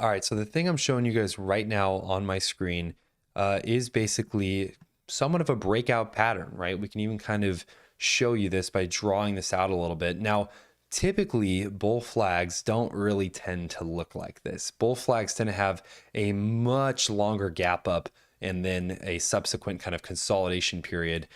All right, so the thing I'm showing you guys right now on my screen is basically somewhat of a breakout pattern, right? We can even kind of show you this by drawing this out a little bit. Now, typically, bull flags don't really tend to look like this. Bull flags tend to have a much longer gap up and then a subsequent kind of consolidation period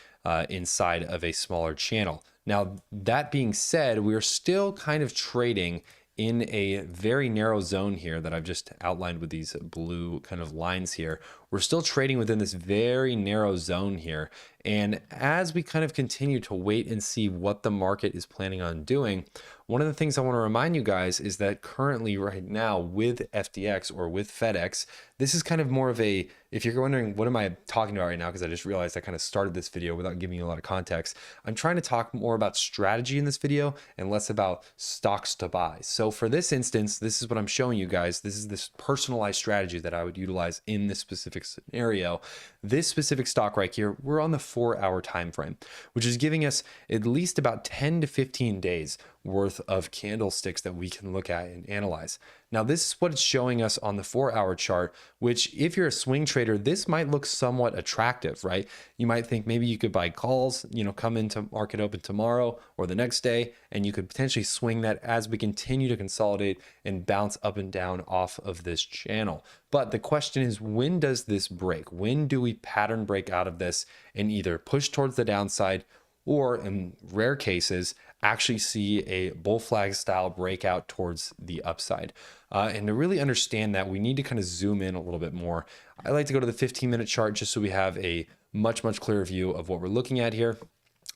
inside of a smaller channel. Now, that being said, we're still kind of trading in a very narrow zone here that I've just outlined with these blue kind of lines here. We're still trading within this very narrow zone here. And as we kind of continue to wait and see what the market is planning on doing, one of the things I want to remind you guys is that currently right now with FDX or with FedEx, this is kind of more of a, if you're wondering, what am I talking about right now? Because I just realized I kind of started this video without giving you a lot of context. I'm trying to talk more about strategy in this video and less about stocks to buy. So for this instance, this is what I'm showing you guys. This is this personalized strategy that I would utilize in this specific scenario. This specific stock right here, we're on the 4-hour time frame, which is giving us at least about 10 to 15 days worth of candlesticks that we can look at and analyze. Now, this is what it's showing us on the 4-hour chart, which if you're a swing trader, this might look somewhat attractive, right? You might think maybe you could buy calls, come into market open tomorrow or the next day, and you could potentially swing that as we continue to consolidate and bounce up and down off of this channel. But the question is, when does this break? When do we pattern break out of this and either push towards the downside or in rare cases, actually see a bull flag style breakout towards the upside? And to really understand that, we need to kind of zoom in a little bit more. I like to go to the 15-minute chart just so we have a much clearer view of what we're looking at here.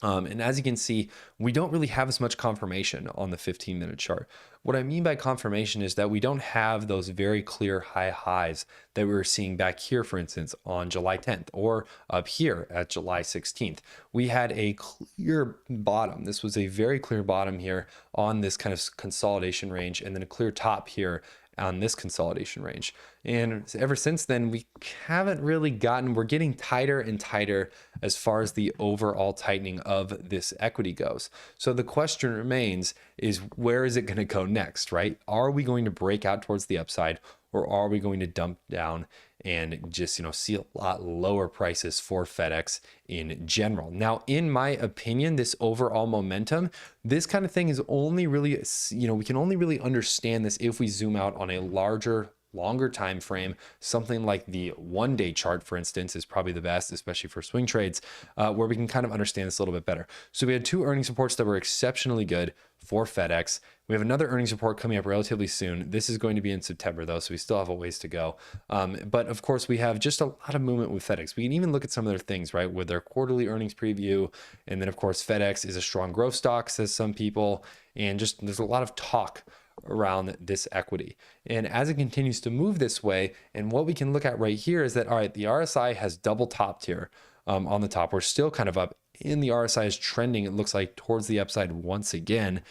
And as you can see, we don't really have as much confirmation on the 15-minute chart. What I mean by confirmation is that we don't have those very clear high highs that we were seeing back here, for instance, on July 10th or up here at July 16th. We had a clear bottom. This was a very clear bottom here on this kind of consolidation range, and then a clear top here on this consolidation range. And ever since then, we haven't really we're getting tighter and tighter as far as the overall tightening of this equity goes. So the question remains is, where is it going to go next, right? Are we going to break out towards the upside, or are we going to dump down and just, see a lot lower prices for FedEx in general? Now, in my opinion, this overall momentum, this kind of thing is only really, we can only really understand this if we zoom out on a longer time frame. Something like the 1-day chart, for instance, is probably the best, especially for swing trades, where we can kind of understand this a little bit better. So we had 2 earnings reports that were exceptionally good for FedEx. We have another earnings report coming up relatively soon. This is going to be in September, though, so we still have a ways to go. But of course, we have just a lot of movement with FedEx. We can even look at some of their things, right, with their quarterly earnings preview. And then, of course, FedEx is a strong growth stock, says some people. And just there's a lot of talk around this equity. And as it continues to move this way, and what we can look at right here is that, all right, the RSI has double topped here on the top. We're still kind of up, and the RSI is trending, it looks like, towards the upside once again.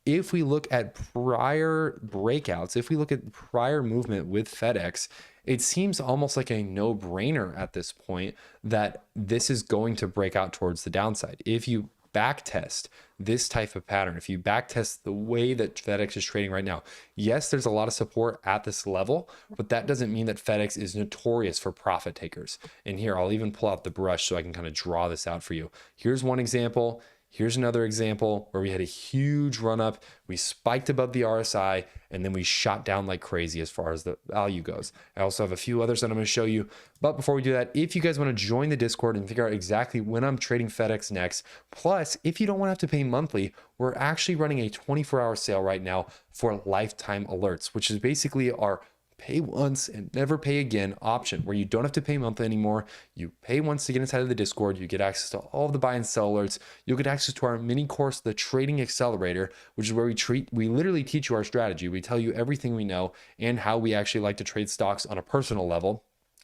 If we look at prior breakouts, if we look at prior movement with FedEx, it seems almost like a no-brainer at this point that this is going to break out towards the downside. If you backtest this type of pattern, if you backtest the way that FedEx is trading right now, yes, there's a lot of support at this level, but that doesn't mean that FedEx is notorious for profit takers. And here, I'll even pull out the brush so I can kind of draw this out for you. Here's one example. Here's another example where we had a huge run up. We spiked above the RSI, and then we shot down like crazy as far as the value goes. I also have a few others that I'm going to show you. But before we do that, if you guys want to join the Discord and figure out exactly when I'm trading FedEx next, plus if you don't want to have to pay monthly, we're actually running a 24-hour sale right now for lifetime alerts, which is basically our pay once and never pay again option, where you don't have to pay monthly anymore. You pay once to get inside of the Discord. You get access to all of the buy and sell alerts. You'll get access to our mini course, the Trading Accelerator, which is where we literally teach you our strategy. We tell you everything we know and how we actually like to trade stocks on a personal level.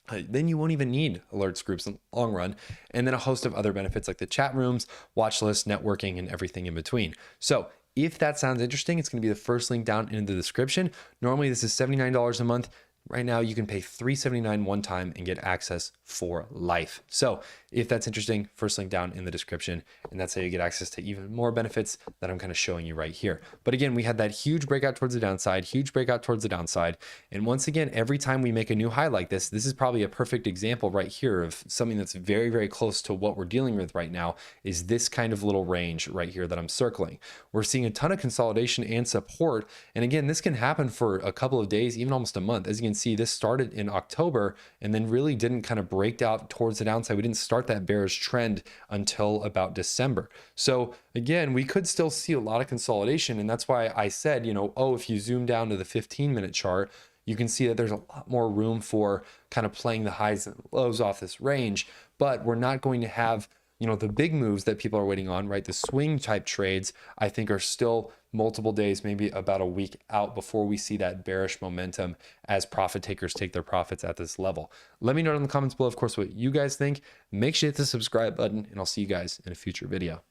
Then you won't even need alerts groups in the long run. And then a host of other benefits like the chat rooms, watch lists, networking, and everything in between. So if that sounds interesting, it's going to be the first link down in the description. Normally, this is $79 a month. right now you can pay $379 one time and get access for life. So if that's interesting, first link down in the description, and that's how you get access to even more benefits that I'm kind of showing you right here. But again, we had that huge breakout towards the downside, huge breakout towards the downside. And once again, every time we make a new high like this is probably a perfect example right here of something that's very, very close to what we're dealing with right now, is this kind of little range right here that I'm circling. We're seeing a ton of consolidation and support. And again, this can happen for a couple of days, even almost a month. As you can see, this started in October and then really didn't kind of break out towards the downside. We didn't start that bearish trend until about December. So again, we could still see a lot of consolidation. And that's why I said, oh, if you zoom down to the 15-minute chart, you can see that there's a lot more room for kind of playing the highs and lows off this range, but we're not going to have, the big moves that people are waiting on, right? The swing type trades, I think, are still multiple days, maybe about a week out before we see that bearish momentum as profit takers take their profits at this level. Let me know in the comments below, of course, what you guys think. Make sure to hit the subscribe button, and I'll see you guys in a future video.